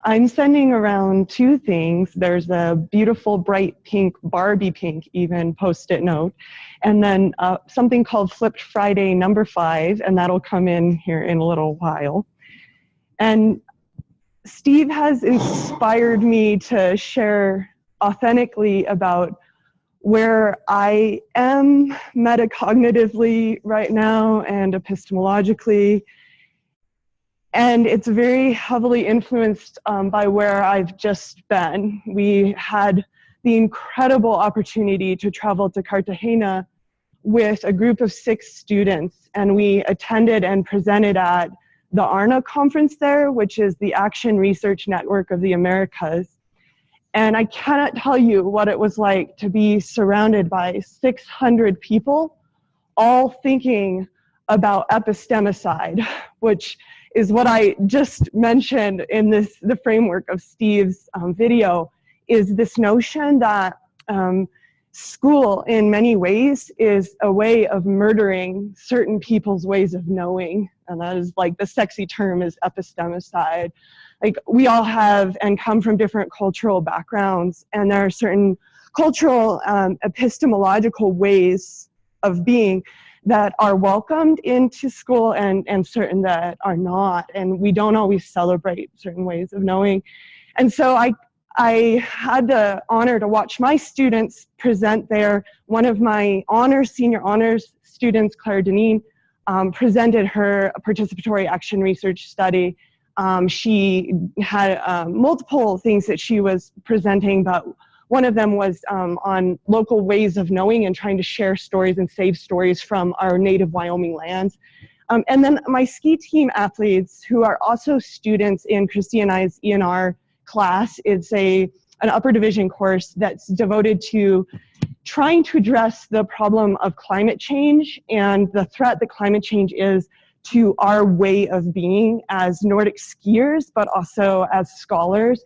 I'm sending around two things. There's a beautiful bright pink, Barbie pink even, Post-it note, and then something called Flipped Friday number 5, and that'll come in here in a little while. And Steve has inspired me to share authentically about where I am metacognitively right now and epistemologically. And it's very heavily influenced by where I've just been. We had the incredible opportunity to travel to Cartagena with a group of 6 students, and we attended and presented at the Arno conference there, which is the Action Research Network of the Americas. And I cannot tell you what it was like to be surrounded by 600 people, all thinking about epistemicide, which is what I just mentioned in the framework of Steve's video, is this notion that school in many ways is a way of murdering certain people's ways of knowing. And that is like the sexy term is epistemicide. Like we all have and come from different cultural backgrounds, and there are certain cultural epistemological ways of being that are welcomed into school and certain that are not. And we don't always celebrate certain ways of knowing. And so I had the honor to watch my students present there. One of my senior honors students, Claire Deneen, presented her participatory action research study. She had multiple things that she was presenting, but one of them was on local ways of knowing and trying to share stories and save stories from our native Wyoming lands. And then my ski team athletes, who are also students in Christy and I's ENR class, it's an upper division course that's devoted to trying to address the problem of climate change and the threat that climate change is to our way of being as Nordic skiers, but also as scholars.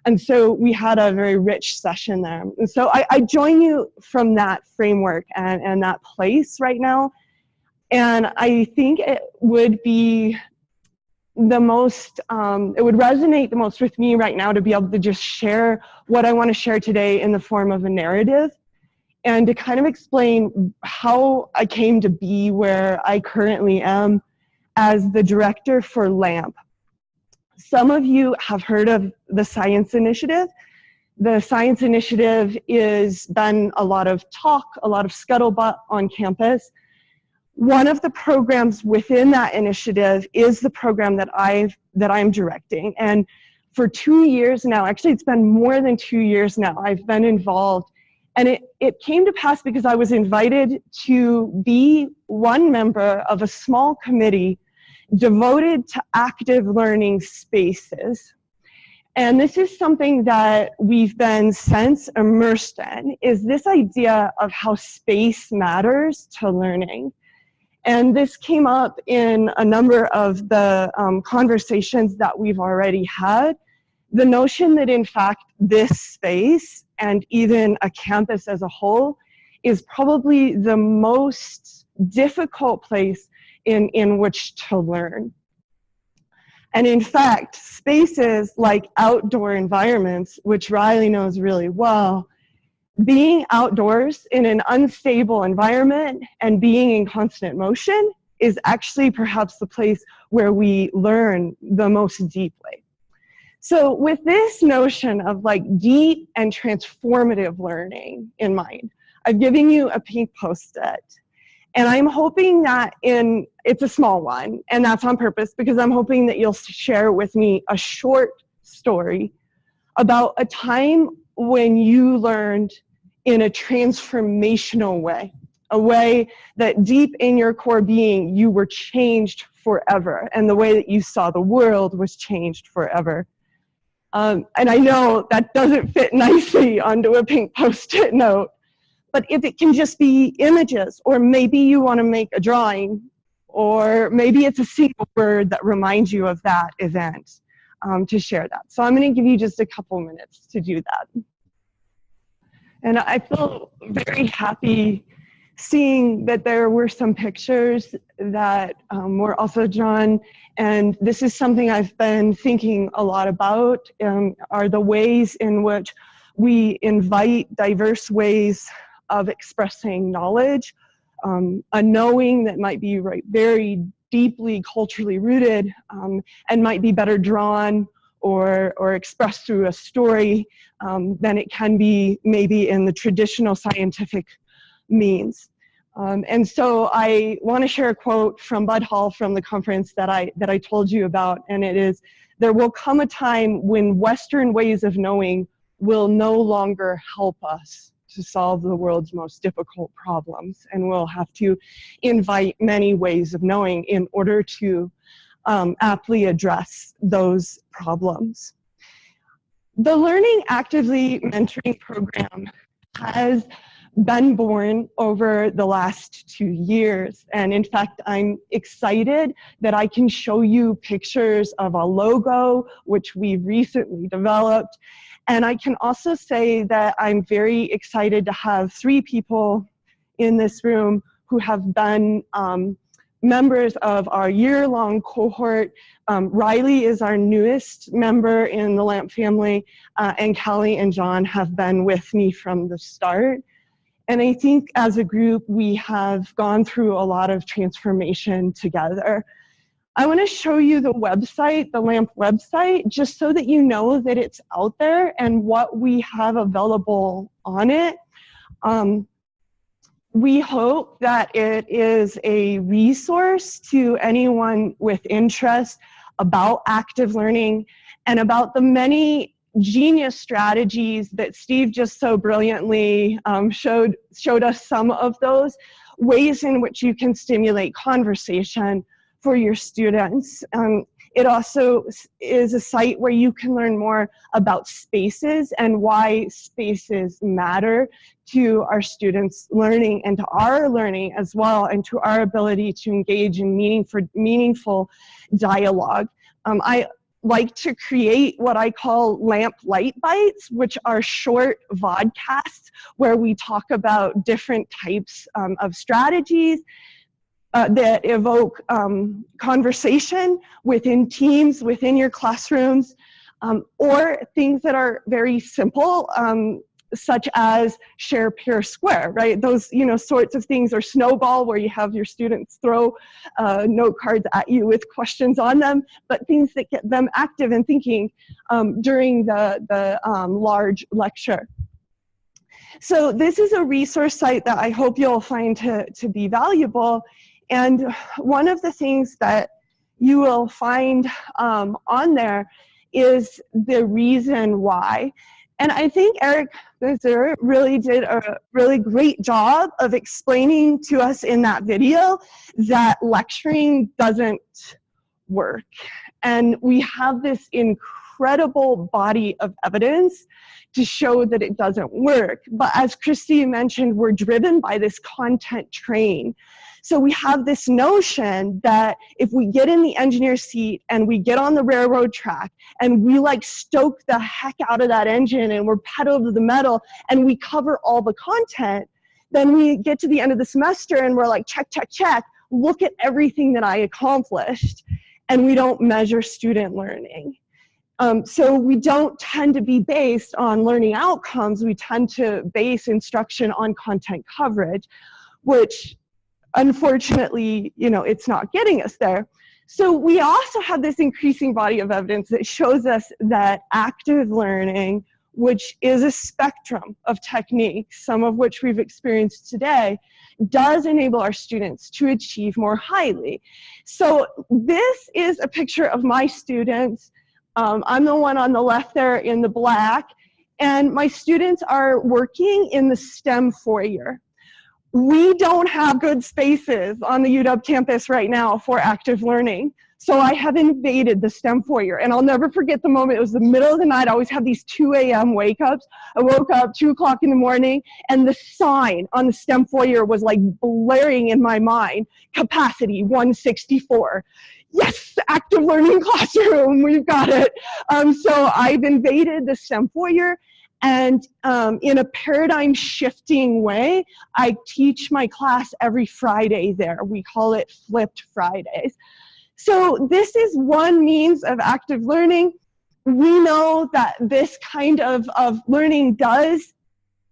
And so we had a very rich session there. And so I join you from that framework and that place right now. And I think it would be the most, it would resonate the most with me right now to be able to just share what I want to share today in the form of a narrative, and to kind of explain how I came to be where I currently am as the director for LAMP. Some of you have heard of the Science Initiative. The Science Initiative has been a lot of talk, a lot of scuttlebutt on campus. One of the programs within that initiative is the program that I'm directing. And for 2 years now, actually it's been more than 2 years now, I've been involved. And it came to pass because I was invited to be one member of a small committee devoted to active learning spaces. And this is something that we've been since immersed in, is this idea of how space matters to learning. And this came up in a number of the conversations that we've already had. The notion that in fact this space, and even a campus as a whole, is probably the most difficult place in which to learn. And in fact, spaces like outdoor environments, which Riley knows really well, being outdoors in an unstable environment and being in constant motion is actually perhaps the place where we learn the most deeply. So with this notion of like deep and transformative learning in mind, I've given you a pink Post-it. And I'm hoping that it's a small one, and that's on purpose because I'm hoping that you'll share with me a short story about a time when you learned in a transformational way, a way that deep in your core being, you were changed forever, and the way that you saw the world was changed forever. And I know that doesn't fit nicely onto a pink Post-it note, but if it can just be images, or maybe you want to make a drawing, or maybe it's a single word that reminds you of that event, to share that. So I'm going to give you just a couple minutes to do that. And I feel very happy seeing that there were some pictures that were also drawn, and this is something I've been thinking a lot about, are the ways in which we invite diverse ways of expressing knowledge, a knowing that might be very deeply culturally rooted, and might be better drawn or expressed through a story than it can be maybe in the traditional scientific means. And so I want to share a quote from Bud Hall from the conference that I told you about, and it is, "There will come a time when Western ways of knowing will no longer help us to solve the world's most difficult problems, and we'll have to invite many ways of knowing in order to aptly address those problems." The Learning Actively Mentoring program has been born over the last 2 years. And in fact, I'm excited that I can show you pictures of a logo, which we recently developed. And I can also say that I'm very excited to have 3 people in this room who have been members of our year-long cohort. Riley is our newest member in the LAMP family, and Callie and John have been with me from the start. And I think as a group, we have gone through a lot of transformation together. I want to show you the website, the LAMP website, just so that you know that it's out there and what we have available on it. We hope that it is a resource to anyone with interest about active learning and about the many genius strategies that Steve just so brilliantly showed us some of those ways in which you can stimulate conversation for your students. It also is a site where you can learn more about spaces and why spaces matter to our students' learning and to our learning as well, and to our ability to engage in meaningful dialogue. I like to create what I call LAMP Light Bites, which are short vodcasts where we talk about different types of strategies that evoke conversation within teams, within your classrooms, or things that are very simple, such as share, pair, square, right? Those, sorts of things, or snowball, where you have your students throw note cards at you with questions on them, but things that get them active and thinking during the large lecture. So this is a resource site that I hope you'll find to be valuable. And one of the things that you will find on there is the reason why. And I think Eric Bezer really did a really great job of explaining to us in that video that lecturing doesn't work. And we have this incredible body of evidence to show that it doesn't work. But as Christy mentioned, we're driven by this content train. So we have this notion that if we get in the engineer's seat and we get on the railroad track and we stoke the heck out of that engine and we're pedal to the metal and we cover all the content, then we get to the end of the semester and we're like, check, check, check, look at everything that I accomplished. And we don't measure student learning. So we don't tend to be based on learning outcomes. We tend to base instruction on content coverage, which unfortunately, it's not getting us there. So we also have this increasing body of evidence that shows us that active learning, which is a spectrum of techniques, some of which we've experienced today, does enable our students to achieve more highly. So this is a picture of my students. I'm the one on the left there in the black, and my students are working in the STEM foyer. We don't have good spaces on the UW campus right now for active learning. So I have invaded the STEM foyer, and I'll never forget the moment. It was the middle of the night. I always have these 2 a.m. wake-ups. I woke up 2 o'clock in the morning, and the sign on the STEM foyer was blaring in my mind, capacity 164. Yes, active learning classroom, we've got it. So I've invaded the STEM foyer, And in a paradigm shifting way, I teach my class every Friday there. We call it Flipped Fridays. So this is one means of active learning. We know that this kind of learning does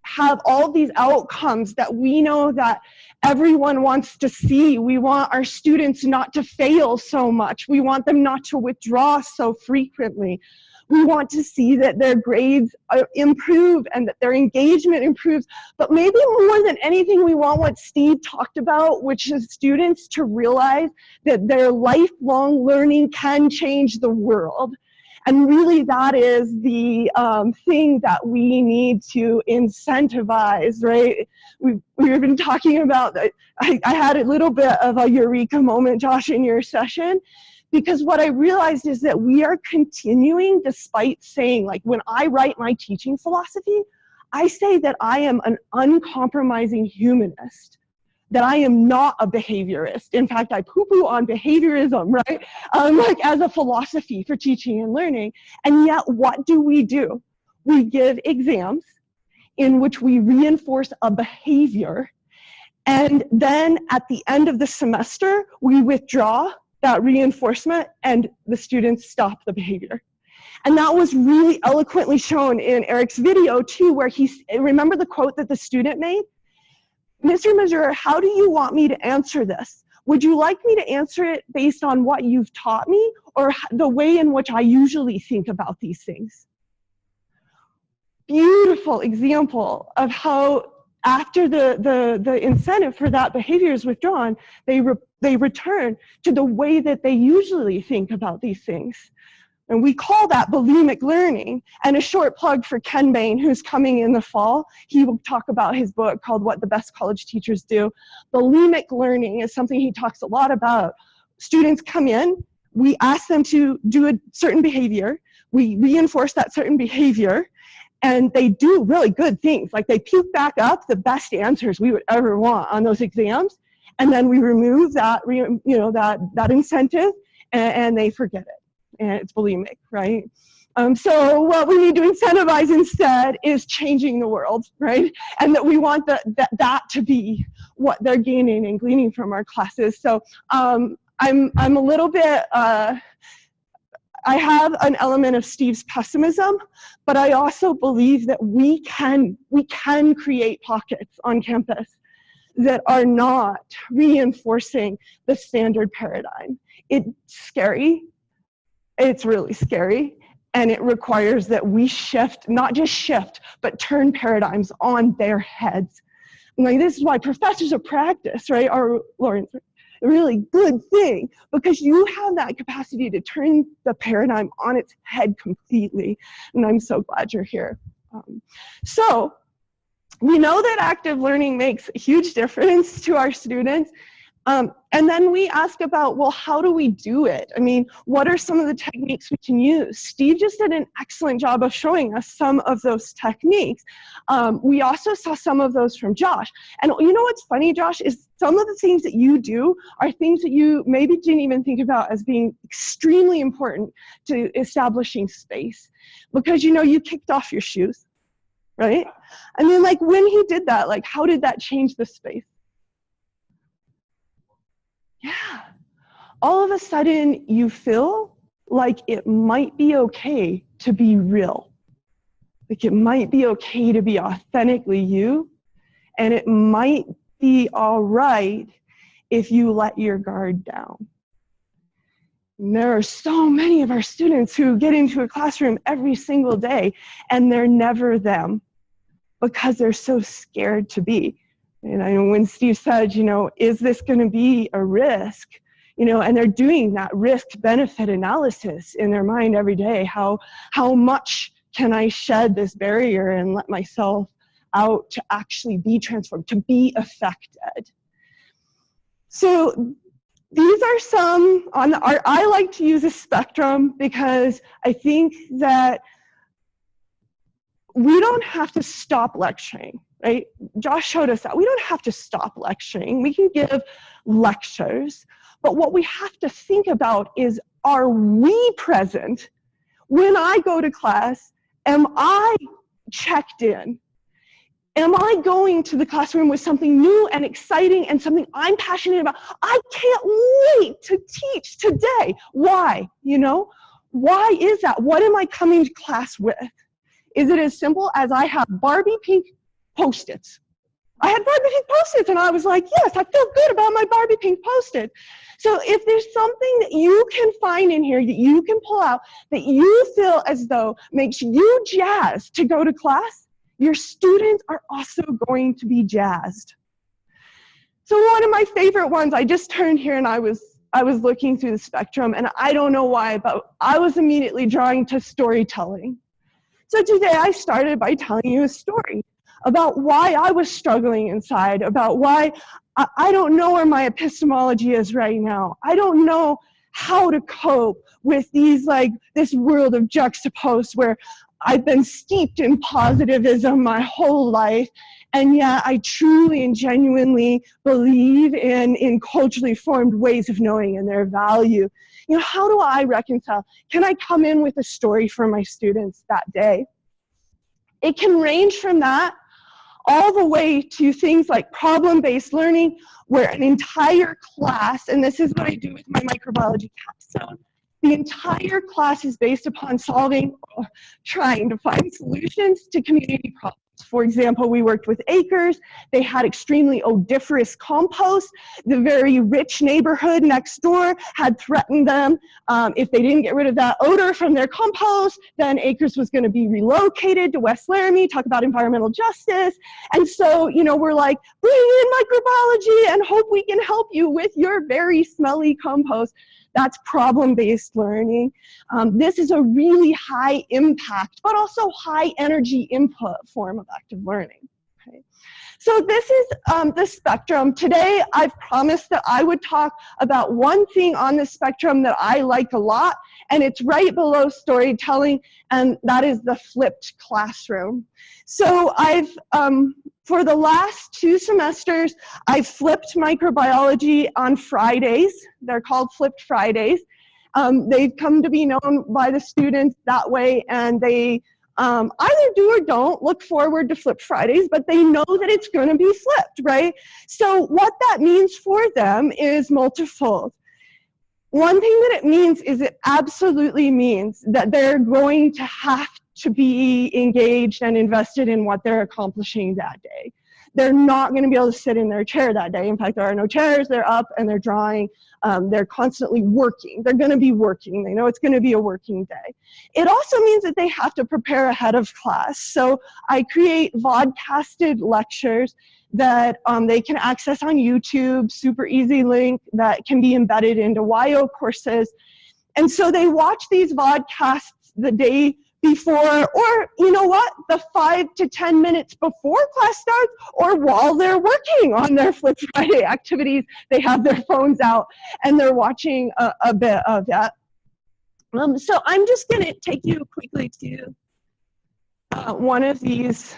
have all these outcomes that we know that everyone wants to see. We want our students not to fail so much. We want them not to withdraw so frequently. We want to see that their grades improve and that their engagement improves. But maybe more than anything, we want what Steve talked about, which is students to realize that their lifelong learning can change the world. And really that is the thing that we need to incentivize, right? We've been talking about, I had a little bit of a eureka moment, Josh, in your session, because what I realized is that we are continuing, despite saying, like when I write my teaching philosophy, I say that I am an uncompromising humanist, that I am not a behaviorist. In fact, I poo-poo on behaviorism, right? Like as a philosophy for teaching and learning. And yet, what do? We give exams in which we reinforce a behavior. And then at the end of the semester, we withdraw that reinforcement and the students stop the behavior. And that was really eloquently shown in Eric's video too, where remember the quote that the student made? Mr. Mazur, how do you want me to answer this? Would you like me to answer it based on what you've taught me or the way in which I usually think about these things? Beautiful example of how after the incentive for that behavior is withdrawn, they return to the way that they usually think about these things. And we call that Bulimic Learning. And a short plug for Ken Bain, who's coming in the fall. He will talk about his book called What the Best College Teachers Do. Bulimic Learning is something he talks a lot about. Students come in, we ask them to do a certain behavior, we reinforce that certain behavior, and they do really good things. Like they puke back up the best answers we would ever want on those exams, and then we remove that, that incentive, and they forget it. And it's bulimic, right? So what we need to incentivize instead is changing the world, right? And that we want that to be what they're gaining and gleaning from our classes. So I'm a little bit, I have an element of Steve's pessimism, but I also believe that we can create pockets on campus that are not reinforcing the standard paradigm. It's scary. It's really scary, and it requires that we shift, not just shift, but turn paradigms on their heads. And like, this is why professors of practice, right, are, Lawrence, a really good thing, because you have that capacity to turn the paradigm on its head completely, and I'm so glad you're here. So we know that active learning makes a huge difference to our students. And then we ask about, well, how do we do it? I mean, what are some of the techniques we can use? Steve just did an excellent job of showing us some of those techniques. We also saw some of those from Josh. And you know what's funny, Josh, is some of the things that you do are things that you maybe didn't even think about as being extremely important to establishing space. Because, you kicked off your shoes, right? I mean, like when he did that, like how did that change the space? Yeah, all of a sudden you feel like it might be okay to be real. Like it might be okay to be authentically you, and it might be all right if you let your guard down. And there are so many of our students who get into a classroom every single day and they're never them because they're so scared to be. And I know when Steve said, is this going to be a risk? And they're doing that risk-benefit analysis in their mind every day. How much can I shed this barrier and let myself out to actually be transformed, to be affected? So these are some on the art. I like to use a spectrum because I think that we don't have to stop lecturing. Right? Josh showed us that. We don't have to stop lecturing. We can give lectures. But what we have to think about is, are we present when I go to class? Am I checked in? Am I going to the classroom with something new and exciting and something I'm passionate about? I can't wait to teach today. Why? You know, why is that? What am I coming to class with? Is it as simple as I have Barbie pink Post-its? I had Barbie pink Post-its and I was like, yes, I feel good about my Barbie pink Post-it. So if there's something that you can find in here that you can pull out that you feel as though makes you jazzed to go to class, your students are also going to be jazzed. So one of my favorite ones, I just turned here and I was looking through the spectrum, and I don't know why, but I was immediately drawing to storytelling. So today I started by telling you a story about why I was struggling inside, about why I don't know where my epistemology is right now. I don't know how to cope with this world of juxtaposed where I've been steeped in positivism my whole life, and yet I truly and genuinely believe in culturally formed ways of knowing and their value. You know, how do I reconcile? Can I come in with a story for my students that day? It can range from that all the way to things like problem-based learning, where an entire class, and this is what I do with my microbiology capstone, the entire class is based upon solving or trying to find solutions to community problems. For example, we worked with acres. They had extremely odoriferous compost. The very rich neighborhood next door had threatened them. If they didn't get rid of that odor from their compost, then acres was going to be relocated to West Laramie. Talk about environmental justice. And so, you know, we're like, bring in microbiology and hope we can help you with your very smelly compost. That's problem-based learning. This is a really high impact, but also high energy input form of active learning. Okay. So this is the spectrum. Today, I've promised that I would talk about one thing on the spectrum that I like a lot, and it's right below storytelling, and that is the flipped classroom. So I've, for the last 2 semesters, I've flipped microbiology on Fridays. They're called Flipped Fridays. They've come to be known by the students that way, and they either do or don't look forward to Flipped Fridays, but they know that it's going to be flipped, right? So what that means for them is multifold. One thing that it means is it absolutely means that they're going to have to be engaged and invested in what they're accomplishing that day. They're not going to be able to sit in their chair that day. In fact, there are no chairs. They're up and they're drawing. They're constantly working. They're going to be working. They know it's going to be a working day. It also means that they have to prepare ahead of class. So I create vodcasted lectures that they can access on YouTube, super easy link that can be embedded into YO courses. And so they watch these vodcasts the day before, or you know what, the 5 to 10 minutes before class starts, or while they're working on their Flip Friday activities, they have their phones out and they're watching a bit of that. So I'm just going to take you quickly to one of these.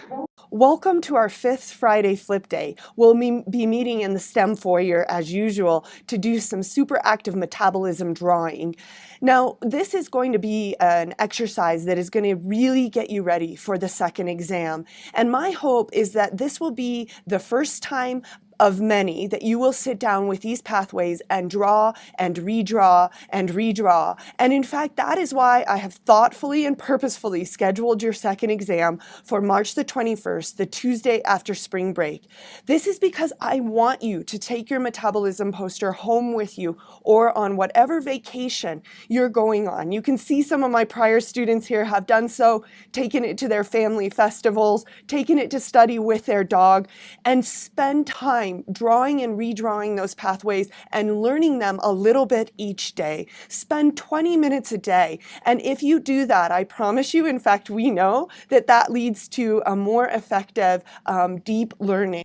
Welcome to our 5th Friday Flip Day. We'll be meeting in the STEM foyer as usual to do some super active metabolism drawing. Now, this is going to be an exercise that is going to really get you ready for the second exam. And my hope is that this will be the first time of many that you will sit down with these pathways and draw and redraw and redraw. And in fact, that is why I have thoughtfully and purposefully scheduled your second exam for March the 21st, the Tuesday after spring break. This is because I want you to take your metabolism poster home with you or on whatever vacation you're going on. You can see some of my prior students here have done so, taken it to their family festivals, taken it to study with their dog, and spend time drawing and redrawing those pathways and learning them a little bit each day. Spend 20 minutes a day. And if you do that, I promise you, in fact, we know that that leads to a more effective, deep learning.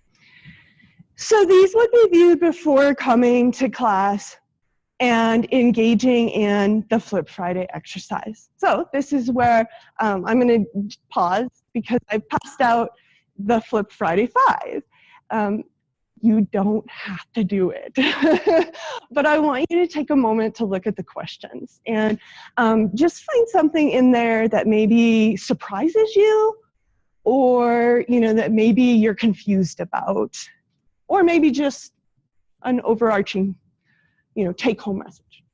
So these would be viewed before coming to class and engaging in the Flip Friday exercise. So this is where I'm going to pause because I've passed out the Flip Friday 5. You don't have to do it. But I want you to take a moment to look at the questions and just find something in there that maybe surprises you or, you know, that maybe you're confused about, or maybe just an overarching, you know, take-home message.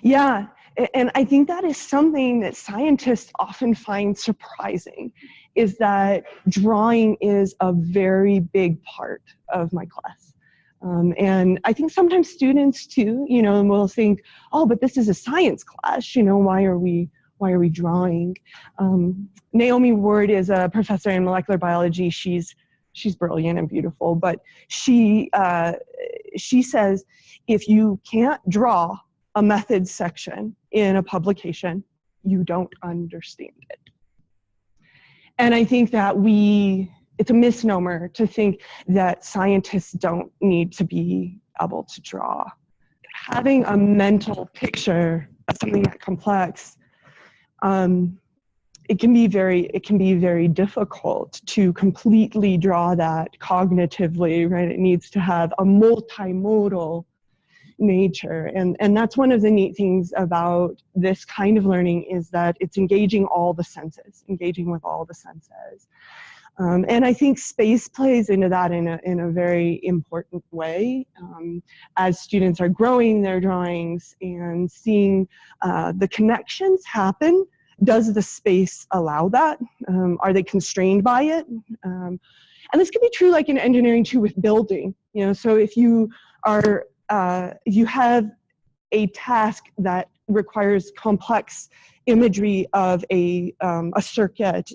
Yeah, and I think that is something that scientists often find surprising, is that drawing is a very big part of my class. And I think sometimes students too, you know, will think, oh, but this is a science class, you know, why are we drawing? Naomi Ward is a professor in molecular biology. She's brilliant and beautiful, but she says, if you can't draw a methods section in a publication, you don't understand it. And I think that it's a misnomer to think that scientists don't need to be able to draw. Having a mental picture of something that complex, it can be very difficult to completely draw that cognitively, right? It needs to have a multimodal nature, and that's one of the neat things about this kind of learning, is that it's engaging all the senses, engaging with all the senses. And I think space plays into that in a very important way. As students are growing their drawings and seeing the connections happen, does the space allow that? Are they constrained by it? And this can be true like in engineering too, with building. You know, so if you have a task that requires complex imagery of a circuit,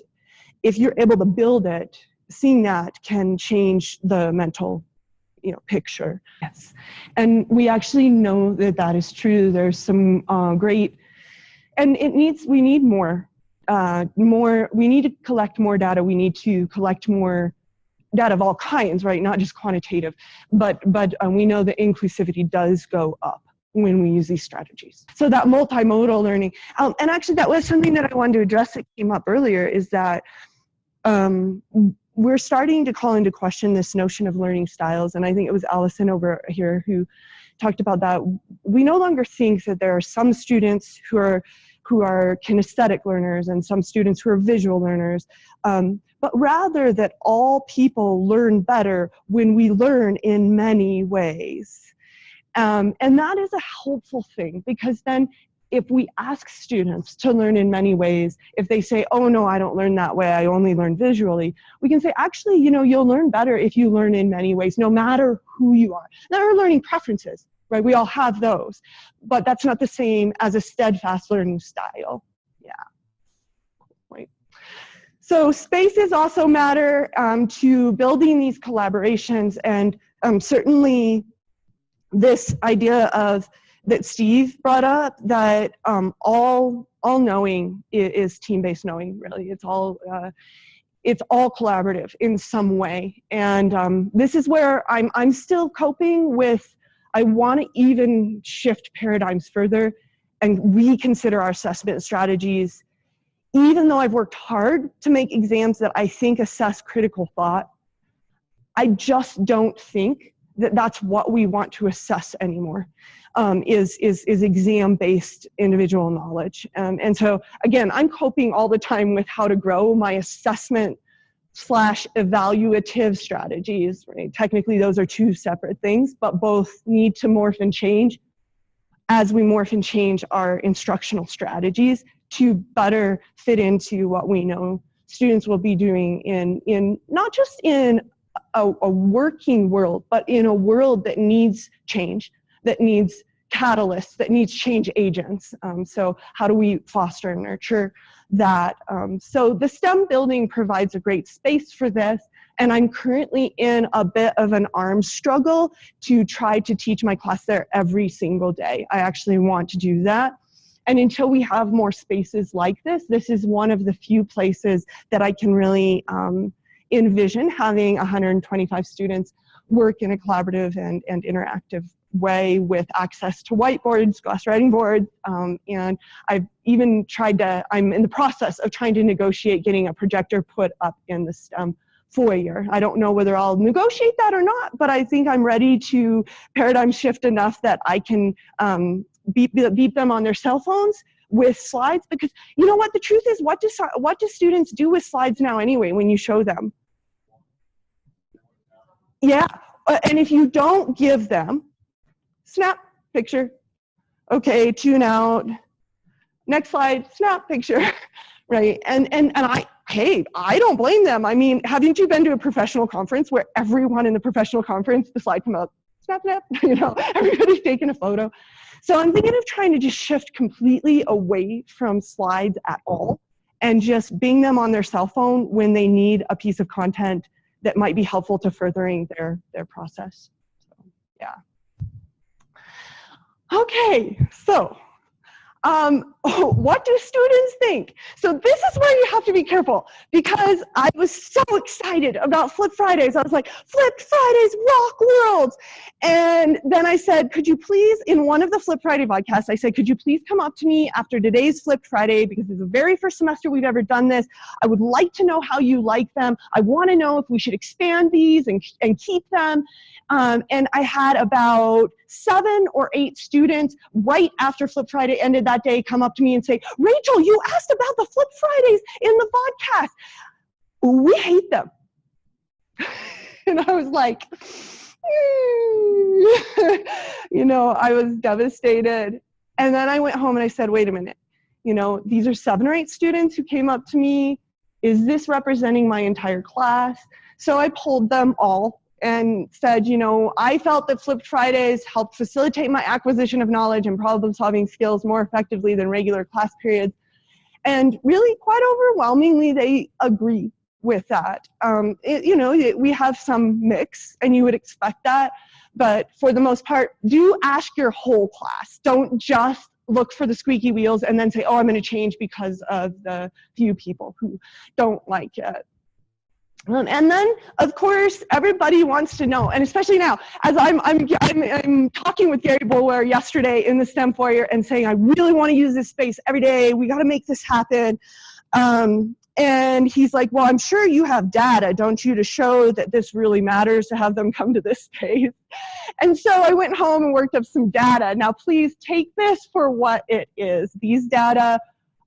if you're able to build it, seeing that can change the mental, you know, picture. Yes, and we actually know that that is true. There's some great, and we need more. We need to collect more data. We need to collect more data of all kinds, right? Not just quantitative, but we know that inclusivity does go up when we use these strategies. So that multimodal learning, and actually that was something that I wanted to address that came up earlier, is that we're starting to call into question this notion of learning styles, and I think it was Allison over here who talked about that. We no longer think that there are some students who are kinesthetic learners and some students who are visual learners, but rather that all people learn better when we learn in many ways. And that is a helpful thing, because then if we ask students to learn in many ways, if they say, oh no, I don't learn that way, I only learn visually, we can say, actually, you know, you'll learn better if you learn in many ways, no matter who you are. There are learning preferences, right? We all have those, but that's not the same as a steadfast learning style. Yeah. Right. So spaces also matter to building these collaborations, and certainly this idea of that Steve brought up, that all knowing is team-based knowing. Really, it's all collaborative in some way. And this is where I'm still coping with. I want to even shift paradigms further and reconsider our assessment strategies. Even though I've worked hard to make exams that I think assess critical thought, I just don't think that that's what we want to assess anymore. Is exam-based individual knowledge. And so again, I'm coping all the time with how to grow my assessment / evaluative strategies, right? Technically those are two separate things, but both need to morph and change as we morph and change our instructional strategies to better fit into what we know students will be doing in not just in a working world, but in a world that needs change, that needs catalysts, that needs change agents. So how do we foster and nurture that? So the STEM building provides a great space for this, and I'm currently in a bit of an arms struggle to try to teach my class there every single day. I actually want to do that. And until we have more spaces like this, this is one of the few places that I can really envision having 125 students work in a collaborative and interactive way with access to whiteboards, glass writing boards, and I've even I'm in the process of trying to negotiate getting a projector put up in the STEM foyer. I don't know whether I'll negotiate that or not, but I think I'm ready to paradigm shift enough that I can beep them on their cell phones with slides, because you know what, the truth is, what do students do with slides now anyway when you show them? Yeah, and if you don't give them, snap, picture, okay, tune out, next slide, snap, picture, right? And hey, I don't blame them. I mean, haven't you been to a professional conference where everyone in the professional conference, the slide come out, snap, snap, you know, everybody's taking a photo. So I'm thinking of trying to just shift completely away from slides at all and just bing them on their cell phone when they need a piece of content that might be helpful to furthering their process. So, yeah. Okay, so what do students think? So this is where you have to be careful, because I was so excited about Flip Fridays. I was like, Flip Fridays rock worlds. And then I said, could you please, in one of the Flip Friday podcasts, I said, could you please come up to me after today's Flip Friday, because it's the very first semester we've ever done this. I would like to know how you like them. I want to know if we should expand these and keep them. And I had about 7 or 8 students right after Flip Friday ended that day come up to me and say, Rachel, you asked about the Flip Fridays in the podcast. We hate them. And I was like, you know, I was devastated. And then I went home and I said, wait a minute, you know, these are 7 or 8 students who came up to me. Is this representing my entire class? So I polled them all and said, you know, I felt that Flipped Fridays helped facilitate my acquisition of knowledge and problem-solving skills more effectively than regular class periods. And really, quite overwhelmingly, they agree with that. You know, we have some mix, and you would expect that. But for the most part, do ask your whole class. Don't just look for the squeaky wheels and then say, oh, I'm going to change because of the few people who don't like it. And then, of course, everybody wants to know, and especially now, as I'm talking with Gary Boulware yesterday in the STEM foyer and saying, I really want to use this space every day. We got to make this happen. And he's like, well, I'm sure you have data, don't you, to show that this really matters to have them come to this space. And so I went home and worked up some data. Now, please take this for what it is. These data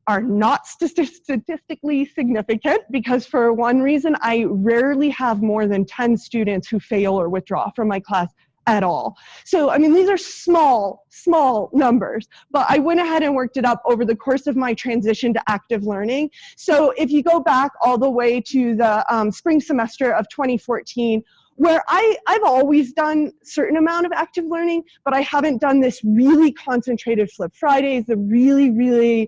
are not statistically significant, because for one reason, I rarely have more than 10 students who fail or withdraw from my class at all. So, I mean, these are small numbers, but I went ahead and worked it up over the course of my transition to active learning. So if you go back all the way to the spring semester of 2014, where I've always done a certain amount of active learning, but I haven't done this really concentrated Flip Fridays, the really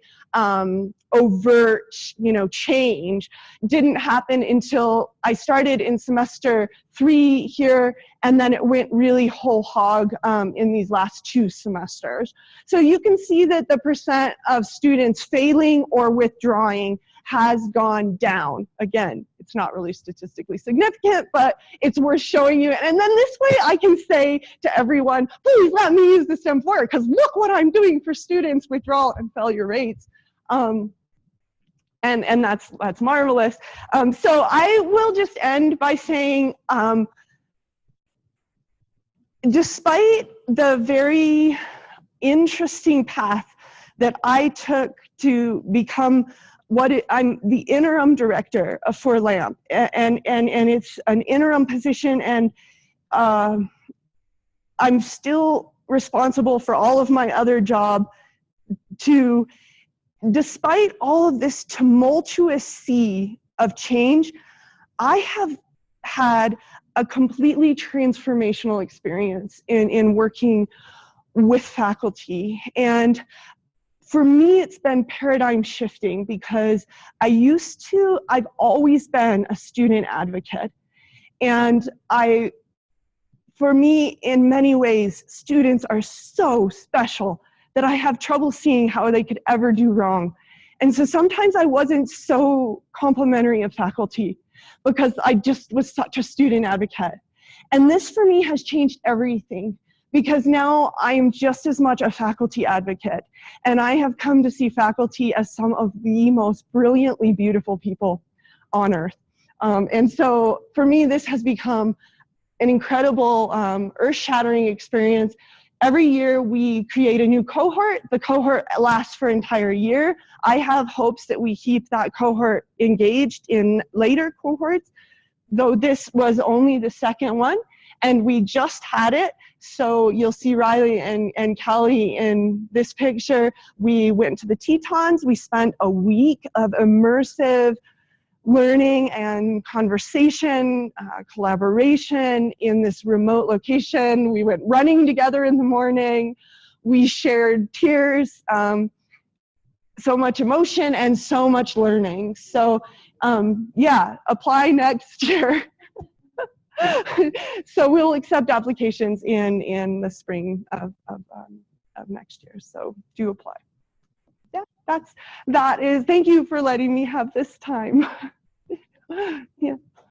overt, you know, change didn't happen until I started in semester 3 here, and then it went really whole hog in these last 2 semesters. So you can see that the percent of students failing or withdrawing has gone down. Again, it's not really statistically significant, but it's worth showing you. And then this way I can say to everyone, please let me use the STEM foyer, because look what I'm doing for students' withdrawal and failure rates. And that's marvelous. So I will just end by saying, despite the very interesting path that I took to become I'm the interim director for LAMP, and it's an interim position, and I'm still responsible for all of my other job. Despite all of this tumultuous sea of change, I have had a completely transformational experience in working with faculty. And for me, it's been paradigm shifting, because I've always been a student advocate. And for me, in many ways, students are so special that I have trouble seeing how they could ever do wrong. And so sometimes I wasn't so complimentary of faculty, because I just was such a student advocate. And this for me has changed everything, because now I am just as much a faculty advocate, and I have come to see faculty as some of the most brilliantly beautiful people on earth. And so for me, this has become an incredible, earth-shattering experience. every year we create a new cohort. The cohort lasts for an entire year. I have hopes that we keep that cohort engaged in later cohorts, though this was only the second one, and we just had it. So you'll see Riley and Kelly in this picture. We went to the Tetons. We spent a week of immersive learning and conversation, collaboration in this remote location. We went running together in the morning. We shared tears, so much emotion, and so much learning. So yeah, apply next year. So we'll accept applications in the spring of next year. So do apply. Yeah, that is, thank you for letting me have this time. Yeah.